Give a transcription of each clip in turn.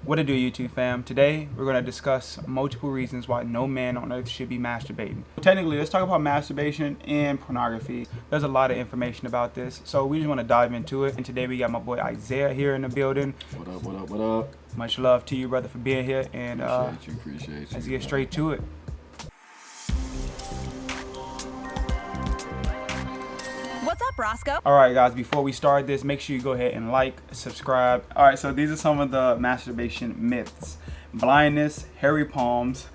What it do, YouTube fam? Today we're going to discuss multiple reasons why no man on earth should be masturbating. Technically, let's talk about masturbation and pornography. There's a lot of information about this, so we just want to dive into it. And today we got my boy Isaiah here in the building. What up, what up, what up? Much love to you, brother, for being here. And Appreciate you. let's get straight to it. What's up, Roscoe? All right, guys, before we start this, make sure you go ahead and like, subscribe. All right, so these are some of the masturbation myths. Blindness, hairy palms,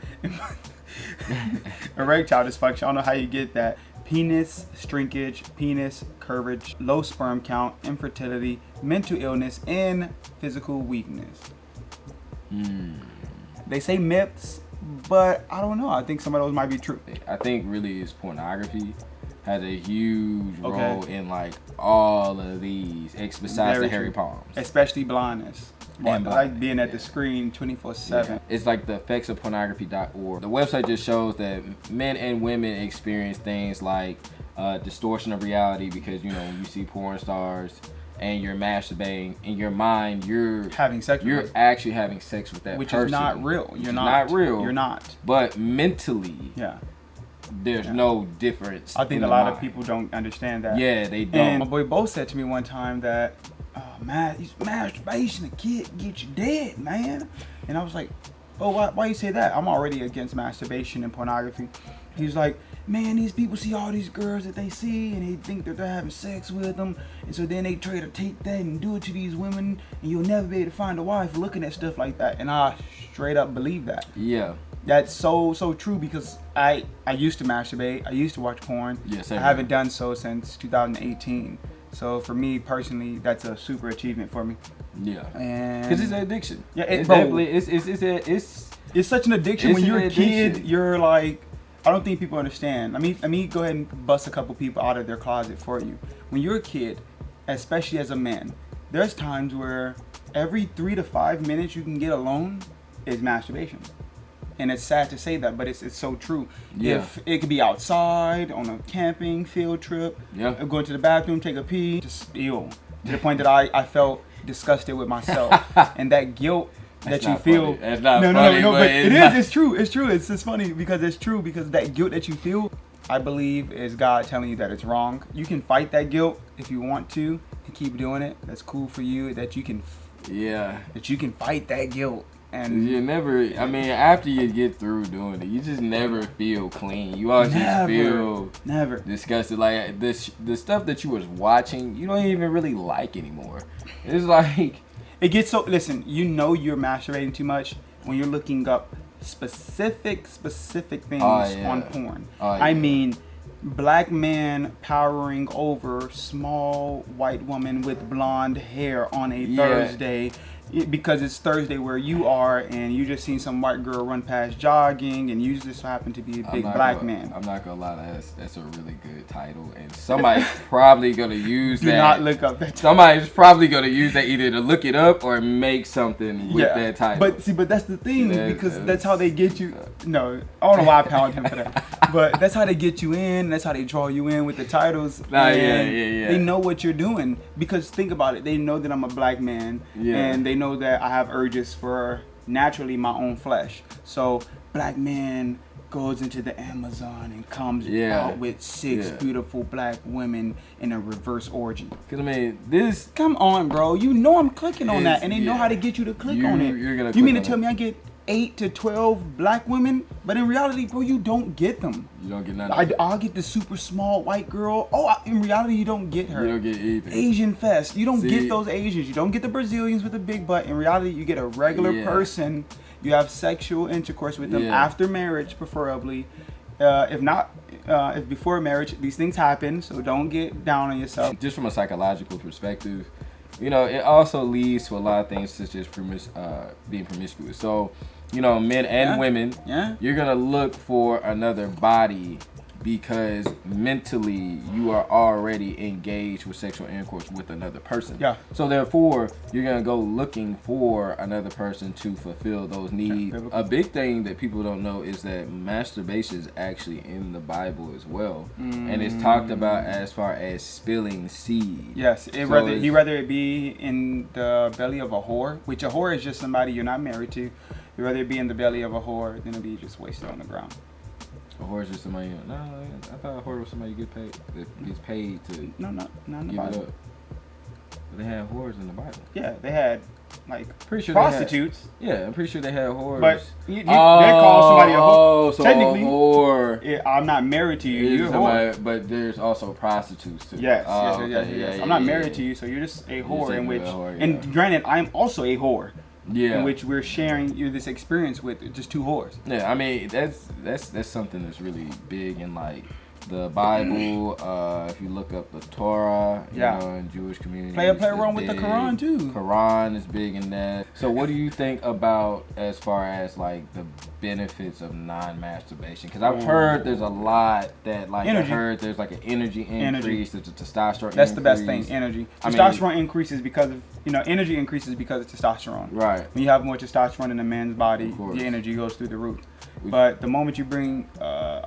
erectile dysfunction, I don't know how you get that. Penis shrinkage, penis curvature, low sperm count, infertility, mental illness, and physical weakness. They say myths, but I don't know. I think some of those might be true. I think really it's pornography has a huge role in like all of these, besides Very the hairy true. palms. Especially blindness. And Like being at the yeah. screen 24/7. Yeah. It's like the effects of pornography.org. The website just shows that men and women experience things like distortion of reality because, you know, when you see porn stars and you're masturbating, in your mind you're Having sex with you're them. actually having sex with that Which person. is not real. Which You're is not real. You're not. But mentally, Yeah. there's no difference. I think in a the lot of mind. people don't understand that. Yeah, they don't. And my boy Bo said to me one time that, masturbation, a kid get you dead, man. And I was like, oh, why you say that? I'm already against masturbation and pornography. He's like, man, these people see all these girls that they see and they think that they're having sex with them. And so then they try to take that and do it to these women. And you'll never be able to find a wife looking at stuff like that. And I straight up believe that. Yeah. That's so true because I used to masturbate. I used to watch porn. Yeah, same I here. haven't done so since 2018. So for me personally, that's a super achievement for me. Yeah. And Because it's an addiction. Yeah, it's bro, definitely it's such an addiction. It's When you're an a kid, addiction. you're like, I don't think people understand. Let me go ahead and bust a couple people out of their closet for you. When you're a kid, especially as a man, there's times where every 3 to 5 minutes you can get alone is masturbation. And it's sad to say that, but it's so true. Yeah. If it could be outside, on a camping field trip, Yeah. going to the bathroom, take a pee, just ill. To the point that I felt disgusted with myself. And that guilt that you not feel. funny. That's not no, funny, no, but but it's it not- is. It's true. It's true. It's just funny because it's true because that guilt that you feel, I believe, is God telling you that it's wrong. You can fight that guilt if you want to and keep doing it. That's cool for you. That you can fight that guilt. And You never, I mean, after you get through doing it, you just never feel clean. You always just feel never. disgusted. Like the stuff that you was watching, you don't even really like anymore. It's like, It gets so. Listen, you know you're masturbating too much when you're looking up specific things on porn. I yeah. mean, black man powering over small white woman with blonde hair on a Thursday. Because it's Thursday where you are, and you just seen some white girl run past jogging, and you just happen to be a big black man. I'm not gonna lie, that's a really good title, and somebody's probably gonna use Do that. not look up that title. Somebody's probably gonna use that either to look it up or make something with that title. But that's the thing, because That's- that's how they get you. No, I don't know why I pounded him for that. But that's how they get you in. That's how they draw you in with the titles. Nah, and yeah. They know what you're doing because think about it. They know that I'm a black man, and they know that I have urges for naturally my own flesh. So black man goes into the Amazon and comes out with 6 beautiful black women in a reverse orgy. Cause I mean, this. Come on, bro. You know I'm clicking on that, and they know yeah. how to get you to click on it. You're gonna You mean to click tell on me I get 8 to 12 black women, but in reality, bro, you don't get them. You don't get nothing. I'll get the super small white girl. In reality, you don't get her. You don't get anything. Asian fest. You don't See? get those Asians. You don't get the Brazilians with the big butt. In reality, you get a regular person. You have sexual intercourse with them after marriage, preferably. If before marriage, these things happen, so don't get down on yourself. Just from a psychological perspective, you know, it also leads to a lot of things such as being promiscuous. So, you know, men and women, you're gonna look for another body because mentally you are already engaged with sexual intercourse with another person. Yeah. So therefore, you're gonna go looking for another person to fulfill those needs. Yeah. A big thing that people don't know is that masturbation is actually in the Bible as well, and it's talked about as far as spilling seed. Yes, rather it be in the belly of a whore, which a whore is just somebody you're not married to. You'd rather it be in the belly of a whore than it be just wasted on the ground. A whore is just somebody. No, I thought a whore was somebody get paid. That gets paid to No, not in the give it Bible. up. But they had whores in the Bible. Yeah, they had like Pretty sure prostitutes, Yeah, I'm pretty sure they had whores. but they call somebody a whore. So Technically, a whore. Yeah, I'm not married to you. is You're a whore. somebody, but there's also prostitutes too. Yes, Oh, yes. okay, I'm not married to you, so you're just a whore. just In a which, whore, and yeah. granted, I'm also a whore. Yeah. In which we're sharing this experience with just two whores. Yeah, I mean that's something that's really big in like the Bible. If you look up the Torah, you Yeah. know, in Jewish communities, Play it's around with the big. Quran too. Quran is big in that. So what do you think about as far as like the benefits of non-masturbation? Because I've heard there's a lot that like Energy. I heard there's like an energy increase, there's a testosterone. That's the best increase. thing, energy. I mean- Testosterone increases because of, energy increases because of testosterone. Right. When you have more testosterone in a man's body, Of course. the energy goes through the roof. But the moment you bring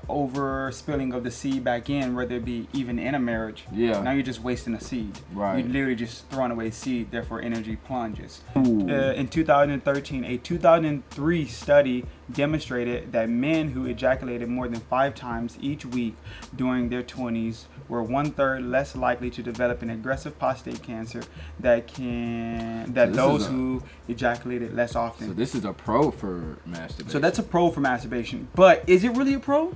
over spilling of the seed back in, whether it be even in a marriage, Yeah. now you're just wasting a seed. Right. You're literally just throwing away seed, therefore energy plunges. Ooh. In 2013, a 2003 study demonstrated that men who ejaculated more than 5 times each week during their 20s were 1/3 less likely to develop an aggressive prostate cancer than this those is a- who ejaculated less often. So this is a pro for masturbation. So that's a pro for masturbation. But is it really a pro?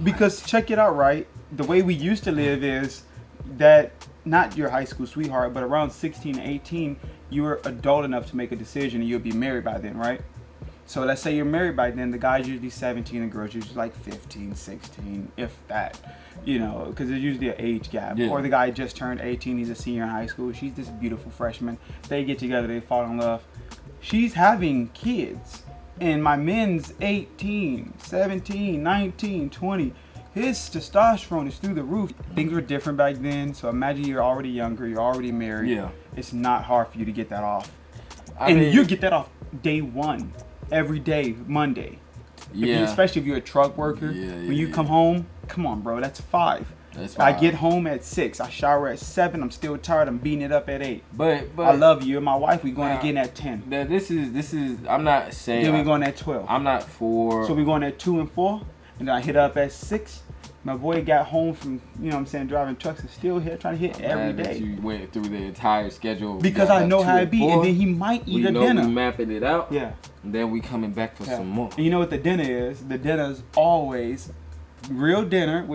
Because check it out, right? The way we used to live is that not your high school sweetheart, but around 16, 18, you were adult enough to make a decision and you'll be married by then, right? So let's say you're married by then, the guy's usually 17 and girl's usually like 15, 16, if that, because there's usually an age gap. Yeah. Or the guy just turned 18, he's a senior in high school, she's this beautiful freshman. They get together, they fall in love. She's having kids. And my men's 18, 17, 19, 20. His testosterone is through the roof. Things were different back then. So imagine you're already younger, you're already married. Yeah. It's not hard for you to get that off. I And mean- you get that off day one, every day, Monday. Yeah. Especially if you're a truck worker. Yeah, when you come home, come on, bro, that's 5. That's I 5. get home at 6. I shower at 7. I'm still tired. I'm beating it up at 8. But I love you. And my wife, we going Nah. again at 10. This is. I'm not saying. Then we going at 12. I'm not for. So we going at 2 and 4, and then I hit up at 6. My boy got home from, driving trucks and still here trying to hit every Glad that day. You went through the entire schedule. Because Yeah, I know that's how 2 it be, and and 4. then he might eat we a know dinner. We mapping it out. Yeah. And then we coming back for Yeah. some more. And you know what the dinner is? The dinner's always real dinner,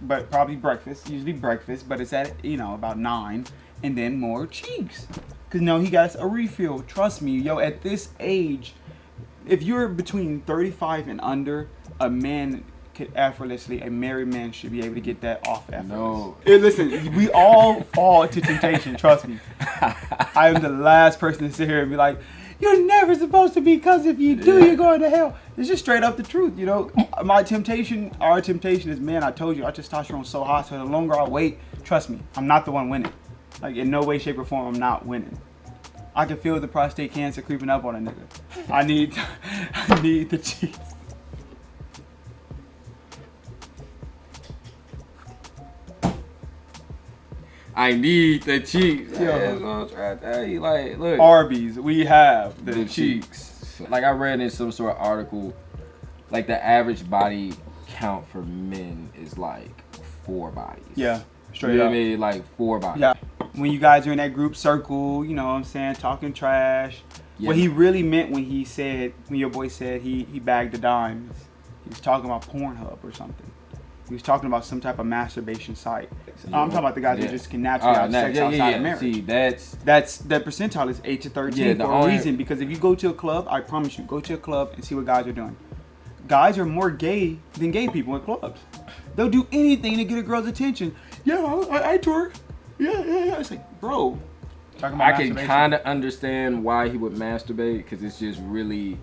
but probably breakfast. Usually breakfast, but it's at about 9, and then more cheeks. Cause he got a refill. Trust me, at this age, if you're between 35 and under, a man could effortlessly, a married man should be able to get that off effortless. No. Hey, listen, we all fall to temptation. Trust me. I am the last person to sit here and be like, you're never supposed to be, because if you do, you're going to hell. It's just straight up the truth, our temptation is, man, I told you, our testosterone's so high, so the longer I wait, trust me, I'm not the one winning. Like, in no way, shape, or form, I'm not winning. I can feel the prostate cancer creeping up on a nigga. I need the cheese. I need the cheeks. Yeah. That's what I'm trying to tell you. Like, look. Arby's, we have the cheeks. Like I read in some sort of article, like the average body count for men is like 4 bodies. Yeah, straight You know up. what I mean? Like 4 bodies. Yeah. When you guys are in that group circle, talking trash. Yeah. What he really meant when your boy said he bagged the dimes, he was talking about Pornhub or something. He was talking about some type of masturbation site. I'm talking about the guys who just can naturally have sex outside of marriage. See, that percentile is 8 to 13 Yeah, the for a only- reason. Because if you go to a club, I promise you, go to a club and see what guys are doing. Guys are more gay than gay people in clubs. They'll do anything to get a girl's attention. Yeah, I twerk. Yeah. It's like, bro. Talking about I can masturbation. kind of understand why he would masturbate, because it's just really,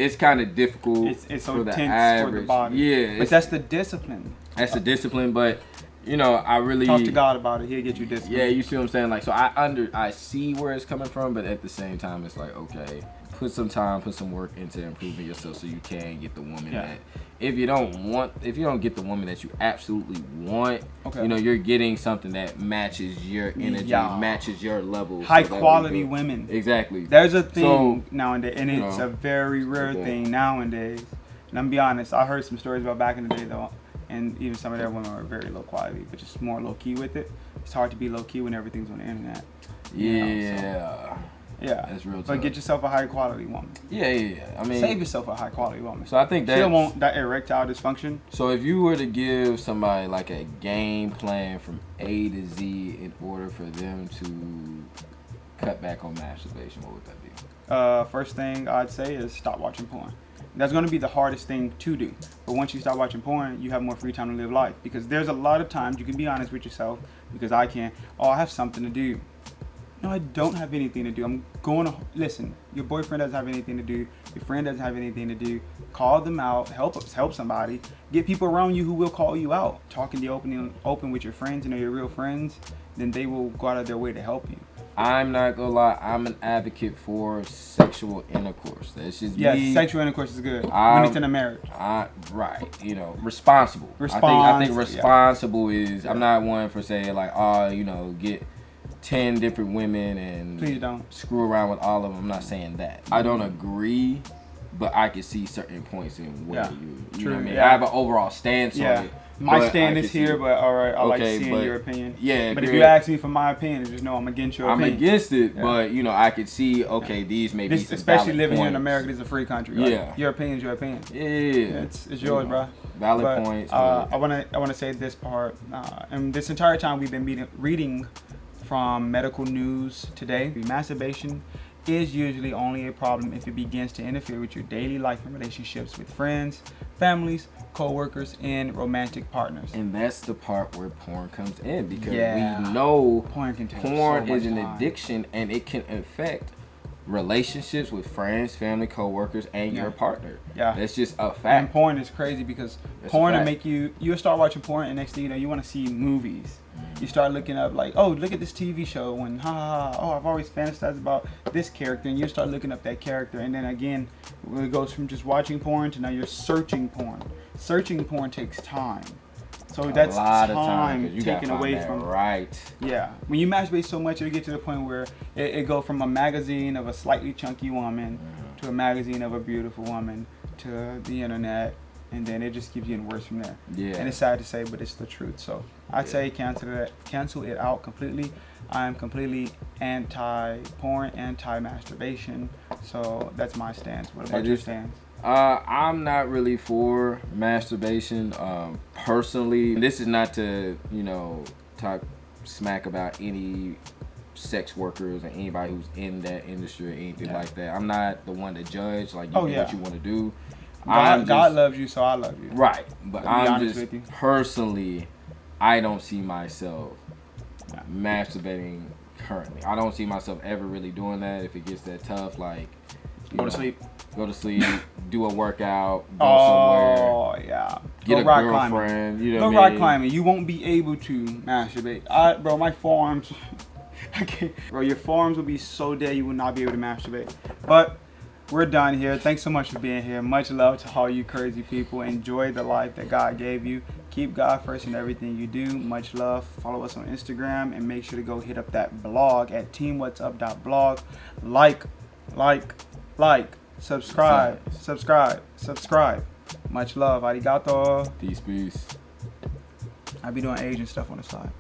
it's kind of difficult. It's so for the tense average. for the body. Yeah, but that's the discipline. That's the discipline, but you know, I really talk to God about it. He'll get you discipline. Yeah, you see what I'm saying? Like, so I see where it's coming from, but at the same time, it's like, okay, put some time, put some work into improving yourself so you can get the woman that. If you don't get the woman that you absolutely want, you know, you're getting something that matches your energy, matches your level. High quality women. Exactly. There's a thing nowadays, and it's a very rare thing nowadays. And I'm gonna be honest, I heard some stories about back in the day though, and even some of their women are very low quality, but just more low key with it. It's hard to be low key when everything's on the internet. Yeah, that's real. But get yourself a high quality woman. Yeah. I mean, save yourself a high quality woman. So I think that still won't that erectile dysfunction. So if you were to give somebody like a game plan from A to Z in order for them to cut back on masturbation, what would that be? First thing I'd say is stop watching porn. That's going to be the hardest thing to do. But once you stop watching porn, you have more free time to live life. Because there's a lot of times you can be honest with yourself. Because I can. Oh, I have something to do. No, I don't have anything to do. I'm going to listen. Your boyfriend doesn't have anything to do. Your friend doesn't have anything to do. Call them out. Help somebody. Get people around you who will call you out. Talk in the open with your friends. You know, your real friends. Then they will go out of their way to help you. I'm not gonna lie. I'm an advocate for sexual intercourse. That's just me. Sexual intercourse is good when it's in a marriage. Right. You know, responsible. I think responsible is. I'm not one for saying like, you know, get 10 different women and please don't screw around with all of them. I'm not saying that. I don't agree, but I can see certain points in where you know what I mean. I have an overall stance on it. My stand is here, but all right, I like seeing your opinion. Yeah, but if you ask me for my opinion, just know I'm against your opinion. I'm against it, but you know, I could see, these may be some especially living points. here in America, this is a free country. Like, your opinion is your opinion. Yeah, it's yours, bro. Valid points. I wanna say this part, and this entire time we've been reading from medical news today. Masturbation is usually only a problem if it begins to interfere with your daily life and relationships with friends, families, co-workers, and romantic partners. And that's the part where porn comes in, because we know porn is an addiction, and it can affect relationships with friends, family, co-workers, and your partner. That's just a fact. And porn is crazy because porn will make you'll start watching porn, and next thing you know, you want to see movies. You start looking up like, oh, look at this TV show, and I've always fantasized about this character, and you start looking up that character, and then again, it goes from just watching porn to now you're searching porn. Searching porn takes time. So that's a lot of time taken away from when you masturbate so much, it'll get to the point where it go from a magazine of a slightly chunky woman to a magazine of a beautiful woman to the internet, and then it just keeps getting worse from there. And it's sad to say, but it's the truth. So I'd say cancel it out completely. I'm completely anti-porn, anti-masturbation. So that's my stance. What about your stance? I'm not really for masturbation personally. This is not to, you know, talk smack about any sex workers or anybody who's in that industry or anything like that. I'm not the one to judge, like, you do what you want to do. God loves you, so I love you. Right. But I'm just personally, I don't see myself masturbating currently. I don't see myself ever really doing that. If it gets that tough, like, go to sleep, do a workout, go somewhere. Get a girlfriend. Climbing. You know, go rock climbing. You won't be able to masturbate. Bro, my forearms. I can't. Bro, your forearms will be so dead you will not be able to masturbate. But we're done here. Thanks so much for being here. Much love to all you crazy people. Enjoy the life that God gave you. Keep God first in everything you do. Much love. Follow us on Instagram, and make sure to go hit up that blog at teamwhatsup.blog. Like, subscribe. Much love. Arigato. Peace. I be doing Asian stuff on the side.